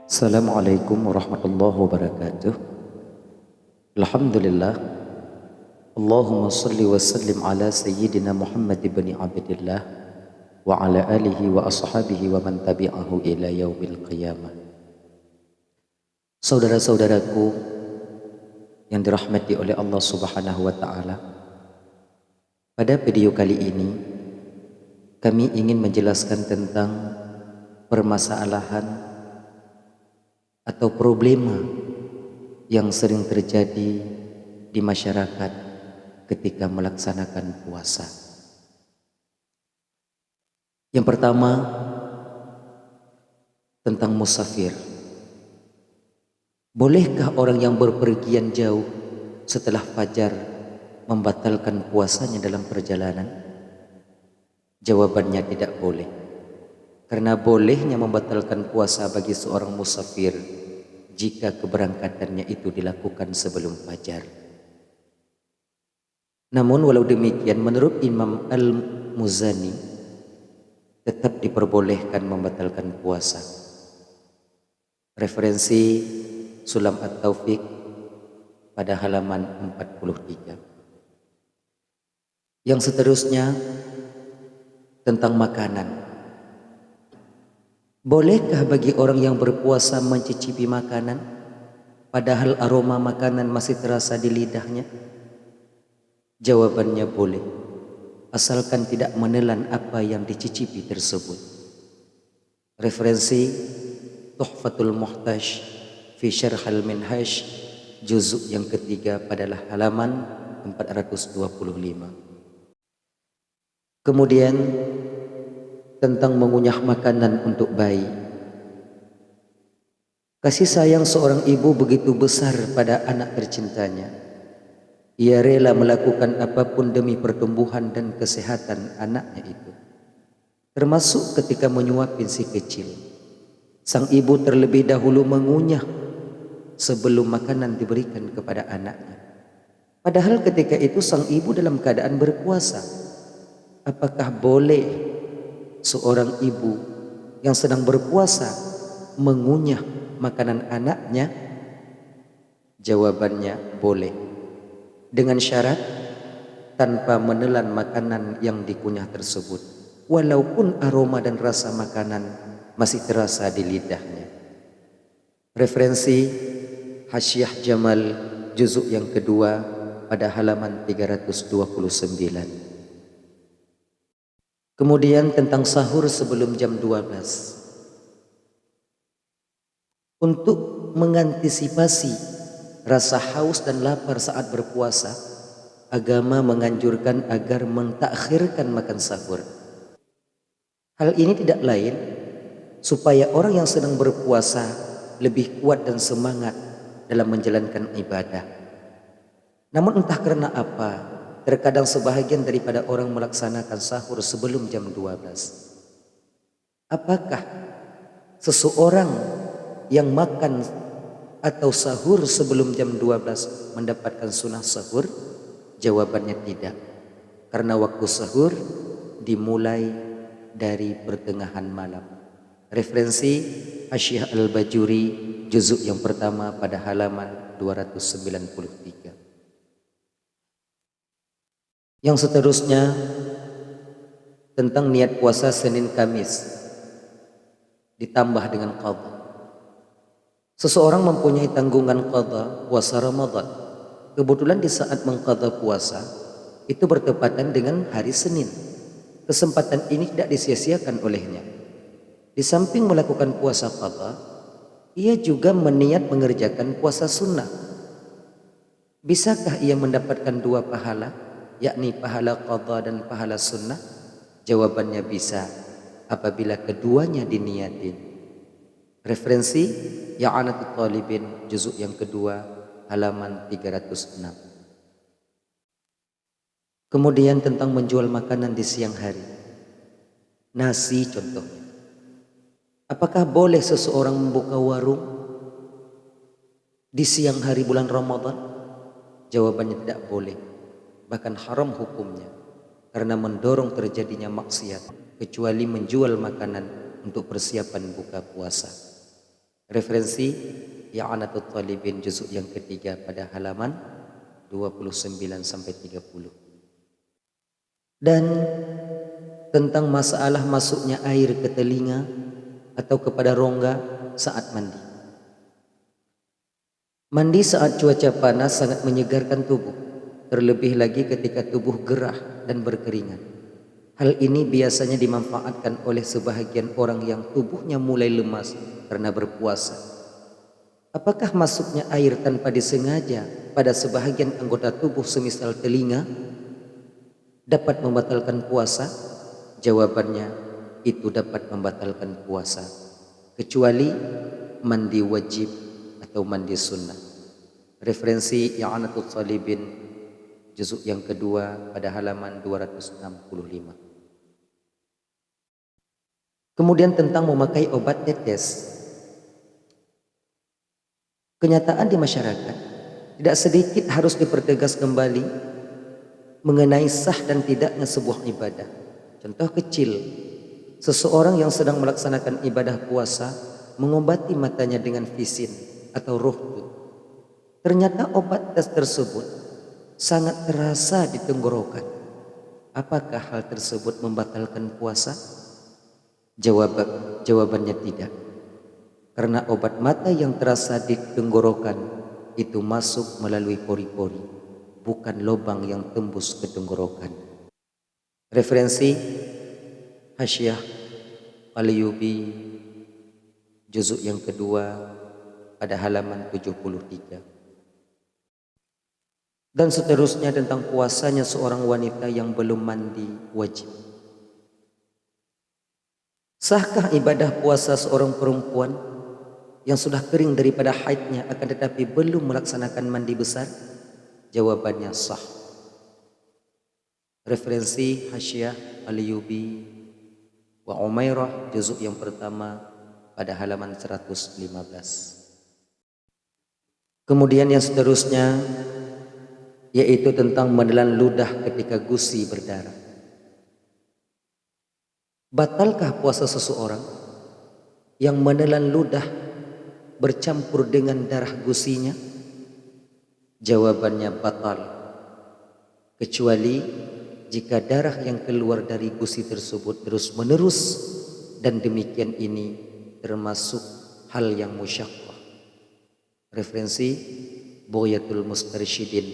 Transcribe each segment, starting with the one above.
Assalamualaikum warahmatullahi wabarakatuh. Alhamdulillah. Allahumma salli wa sallim ala sayyidina Muhammad ibn Abdillah wa ala alihi wa ashabihi wa man tabi'ahu ila yaumil qiyamah. Saudara-saudaraku yang dirahmati oleh Allah Subhanahu wa taala. Pada video kali ini kami ingin menjelaskan tentang permasalahan atau problema yang sering terjadi di masyarakat ketika melaksanakan puasa. Yang pertama, tentang musafir. Bolehkah orang yang berpergian jauh setelah fajar membatalkan puasanya dalam perjalanan? Jawabannya tidak boleh. Karena bolehnya membatalkan puasa bagi seorang musafir jika keberangkatannya itu dilakukan sebelum fajar. Namun walau demikian menurut Imam Al-Muzani tetap diperbolehkan membatalkan puasa. Referensi Sulam At-Taufiq pada halaman 43. Yang seterusnya tentang makanan. Bolehkah bagi orang yang berpuasa mencicipi makanan padahal aroma makanan masih terasa di lidahnya? Jawabannya boleh, asalkan tidak menelan apa yang dicicipi tersebut. Referensi Tuhfatul Muhtaj fi Syarh Al-Minhaj juzuk yang ketiga pada halaman 425. Kemudian tentang mengunyah makanan untuk bayi. Kasih sayang seorang ibu begitu besar pada anak tercintanya. Ia rela melakukan apapun demi pertumbuhan dan kesehatan anaknya itu. Termasuk ketika menyuapin si kecil. Sang ibu terlebih dahulu mengunyah sebelum makanan diberikan kepada anaknya. Padahal ketika itu sang ibu dalam keadaan berpuasa. Apakah boleh seorang ibu yang sedang berpuasa mengunyah makanan anaknya? Jawabannya boleh, dengan syarat tanpa menelan makanan yang dikunyah tersebut, walaupun aroma dan rasa makanan masih terasa di lidahnya. Referensi Hasyiah Jamal juzuk yang kedua pada halaman 329. Kemudian tentang sahur sebelum jam 12. Untuk mengantisipasi rasa haus dan lapar saat berpuasa, agama menganjurkan agar mentakhirkan makan sahur. Hal ini tidak lain supaya orang yang sedang berpuasa lebih kuat dan semangat dalam menjalankan ibadah. Namun entah karena apa, terkadang sebahagian daripada orang melaksanakan sahur sebelum jam 12. Apakah seseorang yang makan atau sahur sebelum jam 12 mendapatkan sunnah sahur? Jawabannya tidak. Karena waktu sahur dimulai dari pertengahan malam. Referensi Hasyiah Al-Bajuri juzuk yang pertama pada halaman 293. Yang seterusnya tentang niat puasa Senin Kamis ditambah dengan qadha. Seseorang mempunyai tanggungan qadha puasa Ramadan. Kebetulan di saat mengqadha puasa itu bertepatan dengan hari Senin. Kesempatan ini tidak disia-siakan olehnya. Di samping melakukan puasa qadha, ia juga meniat mengerjakan puasa sunnah. Bisakah ia mendapatkan dua pahala, yakni pahala qadha dan pahala sunnah? Jawabannya bisa apabila keduanya diniatin. Referensi Ya'anatul Talibin juzuk yang kedua halaman 306. Kemudian tentang menjual makanan di siang hari. Nasi contohnya. Apakah boleh seseorang membuka warung di siang hari bulan Ramadan? Jawabannya tidak boleh. Bahkan haram hukumnya karena mendorong terjadinya maksiat, kecuali menjual makanan untuk persiapan buka puasa. Referensi I'anatul Talibin juzuk yang ketiga pada halaman 29 sampai 30. Dan tentang masalah masuknya air ke telinga atau kepada rongga saat mandi. Mandi saat cuaca panas sangat menyegarkan tubuh, terlebih lagi ketika tubuh gerah dan berkeringat. Hal ini biasanya dimanfaatkan oleh sebahagian orang yang tubuhnya mulai lemas karena berpuasa. Apakah masuknya air tanpa disengaja pada sebahagian anggota tubuh semisal telinga dapat membatalkan puasa? Jawabannya, itu dapat membatalkan puasa, kecuali mandi wajib atau mandi sunnah. Referensi I'anatul Talibin juzuk yang kedua pada halaman 265. Kemudian tentang memakai obat tetes. Kenyataan di masyarakat tidak sedikit harus dipertegas kembali mengenai sah dan tidaknya sebuah ibadah. Contoh kecil, seseorang yang sedang melaksanakan ibadah puasa mengobati matanya dengan visin atau ruhtu. Ternyata obat tes tersebut sangat terasa di tenggorokan. Apakah hal tersebut membatalkan puasa? Jawabannya tidak. Karena obat mata yang terasa di tenggorokan itu masuk melalui pori-pori, bukan lubang yang tembus ke tenggorokan. Referensi Hasyiah Al-Ayyubi juzuk yang kedua pada halaman 73. Dan seterusnya tentang puasanya seorang wanita yang belum mandi wajib. Sahkah ibadah puasa seorang perempuan yang sudah kering daripada haidnya akan tetapi belum melaksanakan mandi besar? Jawabannya sah. Referensi Hasyiah Al-Ayyubi wa Umairah juzuk yang pertama pada halaman 115. Kemudian yang seterusnya yaitu tentang menelan ludah ketika gusi berdarah. Batalkah puasa seseorang yang menelan ludah bercampur dengan darah gusinya? Jawabannya batal, kecuali jika darah yang keluar dari gusi tersebut terus menerus, dan demikian ini termasuk hal yang musyaqqah. Referensi Bughyatul Mustarsyidin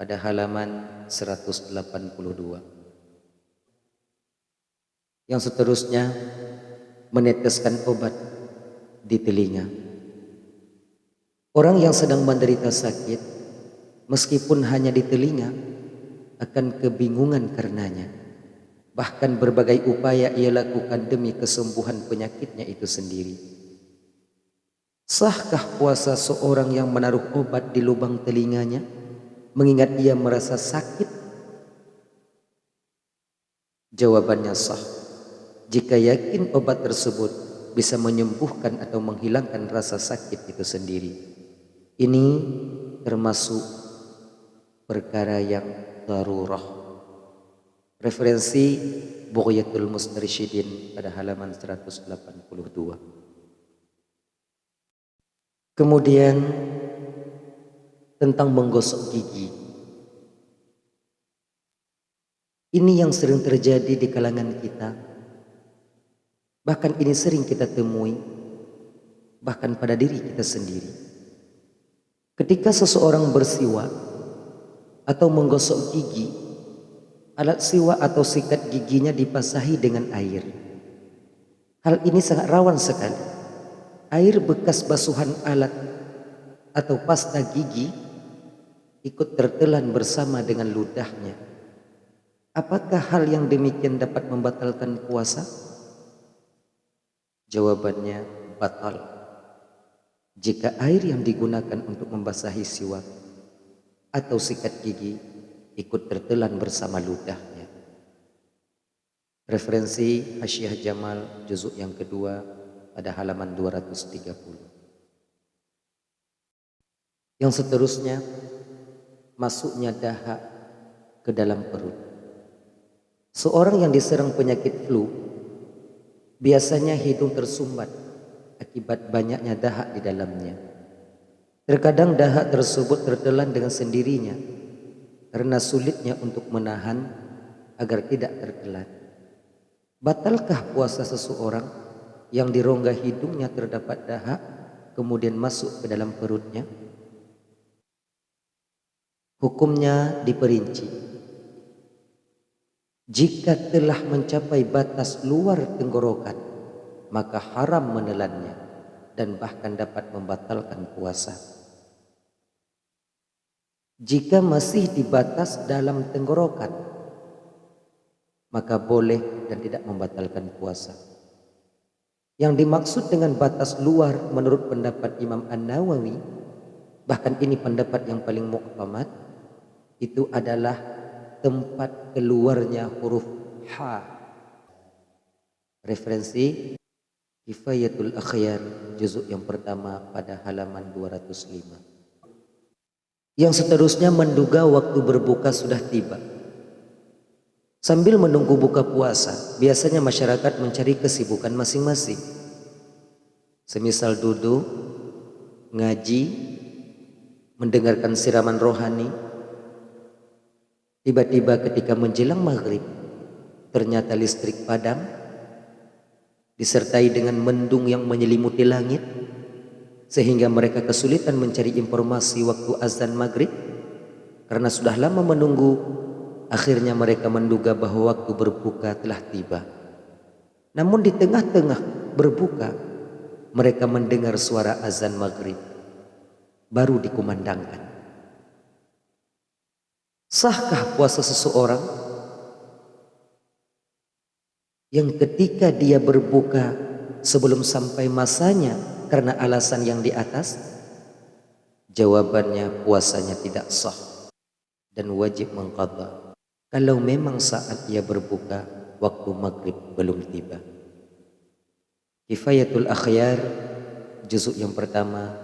pada halaman 182. Yang seterusnya, meneteskan obat di telinga. Orang yang sedang menderita sakit, meskipun hanya di telinga, akan kebingungan karenanya. Bahkan berbagai upaya ia lakukan demi kesembuhan penyakitnya itu sendiri. Sahkah puasa seorang yang menaruh obat di lubang telinganya, mengingat ia merasa sakit? Jawabannya sah, jika yakin obat tersebut bisa menyembuhkan atau menghilangkan rasa sakit itu sendiri. Ini termasuk perkara yang darurah. Referensi Bughyatul Mustarsyidin pada halaman 182. Kemudian tentang menggosok gigi. Ini yang sering terjadi di kalangan kita. Bahkan ini sering kita temui, bahkan pada diri kita sendiri. Ketika seseorang bersiwak atau menggosok gigi, alat siwak atau sikat giginya dibasahi dengan air. Hal ini sangat rawan sekali. Air bekas basuhan alat atau pasta gigi ikut tertelan bersama dengan ludahnya. Apakah hal yang demikian dapat membatalkan puasa? Jawabannya batal, jika air yang digunakan untuk membasahi siwak atau sikat gigi ikut tertelan bersama ludahnya. Referensi Hasyiah Jamal juzuk yang kedua pada halaman 230. Yang seterusnya, masuknya dahak ke dalam perut. Seorang yang diserang penyakit flu biasanya hidung tersumbat akibat banyaknya dahak di dalamnya. Terkadang dahak tersebut tertelan dengan sendirinya karena sulitnya untuk menahan agar tidak tertelan. Batalkah puasa seseorang yang di rongga hidungnya terdapat dahak kemudian masuk ke dalam perutnya? Hukumnya diperinci. Jika telah mencapai batas luar tenggorokan, maka haram menelannya dan bahkan dapat membatalkan puasa. Jika masih di batas dalam tenggorokan, maka boleh dan tidak membatalkan puasa. Yang dimaksud dengan batas luar menurut pendapat Imam An-Nawawi, bahkan ini pendapat yang paling mu'tamad, itu adalah tempat keluarnya huruf H. Referensi Kifayatul Akhyar juzuk yang pertama pada halaman 205. Yang seterusnya menduga waktu berbuka sudah tiba. Sambil menunggu buka puasa, biasanya masyarakat mencari kesibukan masing-masing. Semisal duduk, ngaji, mendengarkan siraman rohani. Tiba-tiba ketika menjelang maghrib, ternyata listrik padam, disertai dengan mendung yang menyelimuti langit, sehingga mereka kesulitan mencari informasi waktu azan maghrib. Karena sudah lama menunggu, akhirnya mereka menduga bahwa waktu berbuka telah tiba. Namun di tengah-tengah berbuka, mereka mendengar suara azan maghrib baru dikumandangkan. Sahkah puasa seseorang yang ketika dia berbuka sebelum sampai masanya karena alasan yang di atas? Jawabannya, puasanya tidak sah dan wajib mengqadha kalau memang saat ia berbuka waktu maghrib belum tiba. Kifayatul Akhyar juzuk yang pertama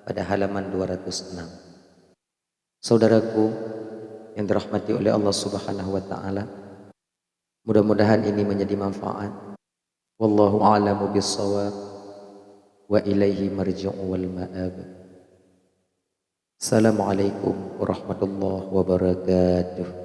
pada halaman 206. Saudaraku yang dirahmati oleh Allah Subhanahu wa taala, mudah-mudahan ini menjadi manfaat. Wallahu a'lamu bis-shawab wa ilaihi marji'u wal ma'ab. Assalamualaikum warahmatullahi wabarakatuh.